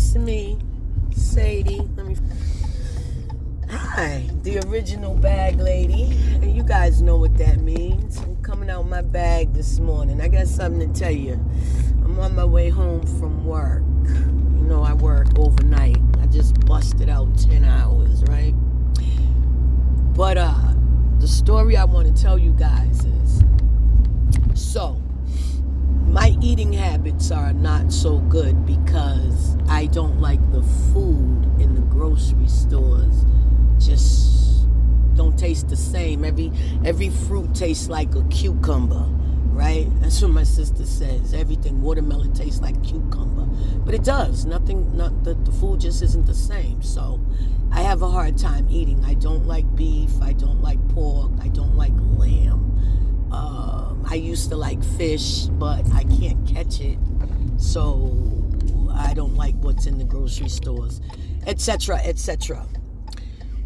it's me, Sadie. Hi, the original bag lady. And you guys know what that means. I'm coming out my bag this morning. I got something to tell you. I'm on my way home from work. You know, I work overnight. I just busted out 10 hours, right? But the story I want to tell you guys is, so my eating habits are not so good because I don't like the food in the grocery stores. Just don't taste the same. Every fruit tastes like a cucumber, right? That's what my sister says. Everything, watermelon tastes like cucumber, but it does. The food just isn't the same. So I have a hard time eating. I don't like beef. I don't like pork. I don't like lamb. I used to like fish, but I can't catch it, so I don't like what's in the grocery stores, etc., etc.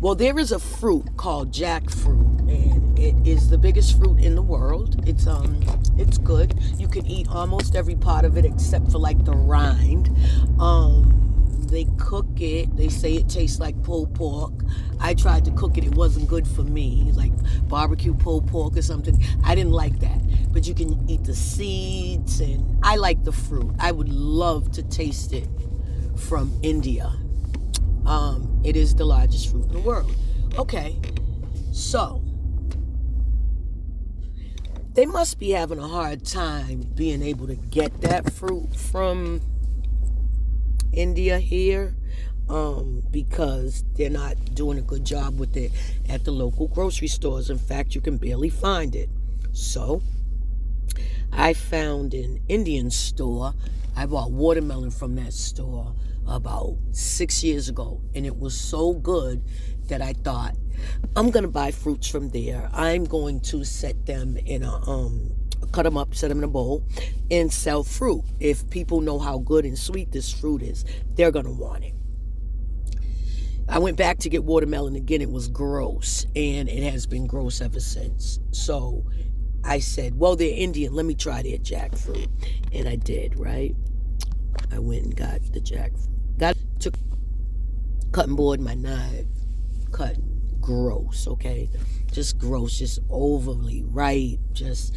Well, there is a fruit called jackfruit, and it is the biggest fruit in the world. It's good. You can eat almost every part of it except for like the rind. They cook it. They say it tastes like pulled pork. I tried to cook it. It wasn't good for me. Like barbecue pulled pork or something. I didn't like that. But you can eat the seeds, and I like the fruit. I would love to taste it from India. It is the largest fruit in the world. Okay, so they must be having a hard time being able to get that fruit from India here, because they're not doing a good job with it at the local grocery stores. In fact, you can barely find it. So I found an Indian store. I bought watermelon from that store about 6 years ago, and it was so good that I thought, I'm gonna buy fruits from there. I'm going to set them in cut them up, set them in a bowl, and sell fruit. If people know how good and sweet this fruit is, they're gonna want it. I went back to get watermelon again. It was gross, and it has been gross ever since. So I said, well, they're Indian. Let me try their jackfruit. And I did, right? I went and got the jackfruit. Took cutting board, my knife, cut gross, okay? Just gross, just overly ripe, just,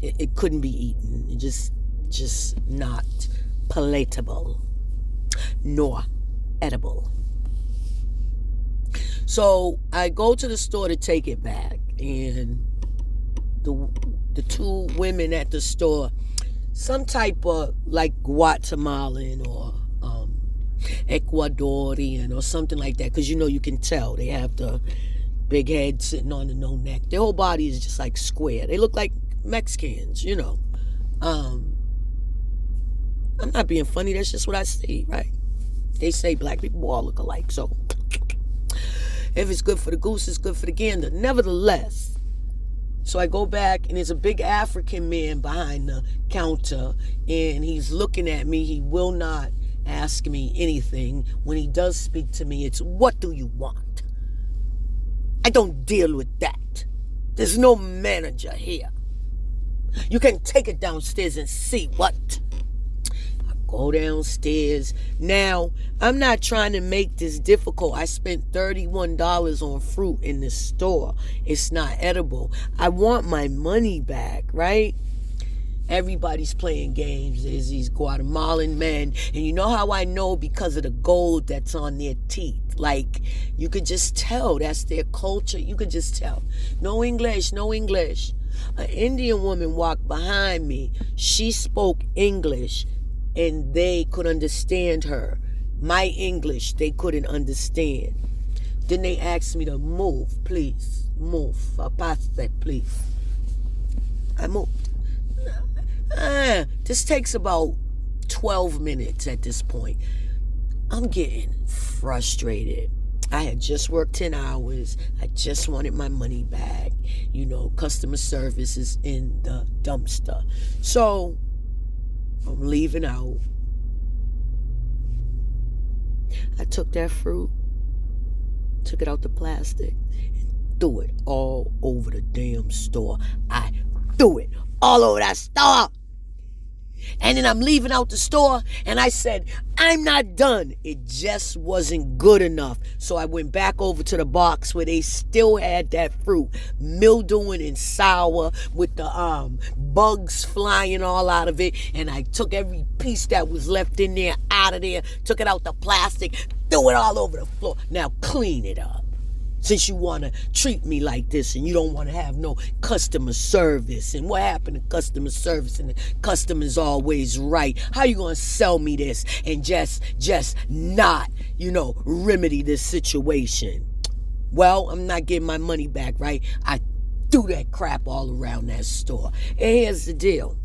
it couldn't be eaten. It just not palatable, nor edible. So I go to the store to take it back, and the two women at the store, some type of like Guatemalan or Ecuadorian or something like that, because you can tell they have the big head sitting on the no neck. Their whole body is just like square. They look like Mexicans, I'm not being funny. That's just what I see, right? They say black people all look alike. So if it's good for the goose, it's good for the gander. Nevertheless, so I go back, and there's a big African man behind the counter, and he's looking at me. He will not ask me anything. When he does speak to me, it's, what do you want? I don't deal with that. There's no manager here. You can take it downstairs and see what. I go downstairs. Now, I'm not trying to make this difficult. I spent $31 on fruit in this store. It's not edible. I want my money back, right? Everybody's playing games. There's these Guatemalan men. And you know how I know? Because of the gold that's on their teeth. Like, you could just tell. That's their culture. You could just tell. No English, no English. An Indian woman walked behind me. She spoke English, and they could understand her. My English, they couldn't understand. Then they asked me to move, please. Move. Past that, please. I moved. This takes about 12 minutes at this point. I'm getting frustrated. I had just worked 10 hours. I just wanted my money back. Customer service is in the dumpster. So I'm leaving out. I took that fruit, took it out the plastic, and threw it all over the damn store. I threw it all over that store. And then I'm leaving out the store, and I said, I'm not done. It just wasn't good enough. So I went back over to the box where they still had that fruit, mildewing and sour with the bugs flying all out of it. And I took every piece that was left in there out of there, took it out the plastic, threw it all over the floor. Now clean it up. Since you want to treat me like this and you don't want to have no customer service. And what happened to customer service? And the customer's always right. How you going to sell me this and just not, remedy this situation? Well, I'm not getting my money back, right? I threw that crap all around that store. And here's the deal.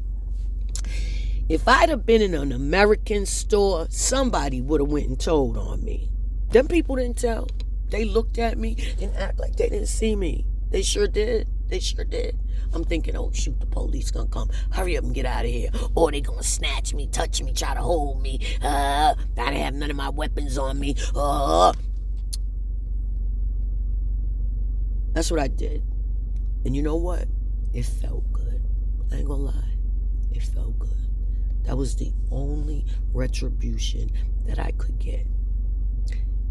If I'd have been in an American store, somebody would have went and told on me. Them people didn't tell. They looked at me and act like they didn't see me. They sure did. They sure did. I'm thinking, oh, shoot, the police gonna come. Hurry up and get out of here. Or they gonna snatch me, touch me, try to hold me. I didn't have none of my weapons on me. That's what I did. And you know what? It felt good. I ain't gonna lie. It felt good. That was the only retribution that I could get.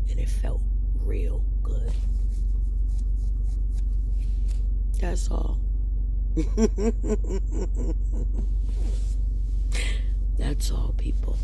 And it felt real good. That's all. That's all, people.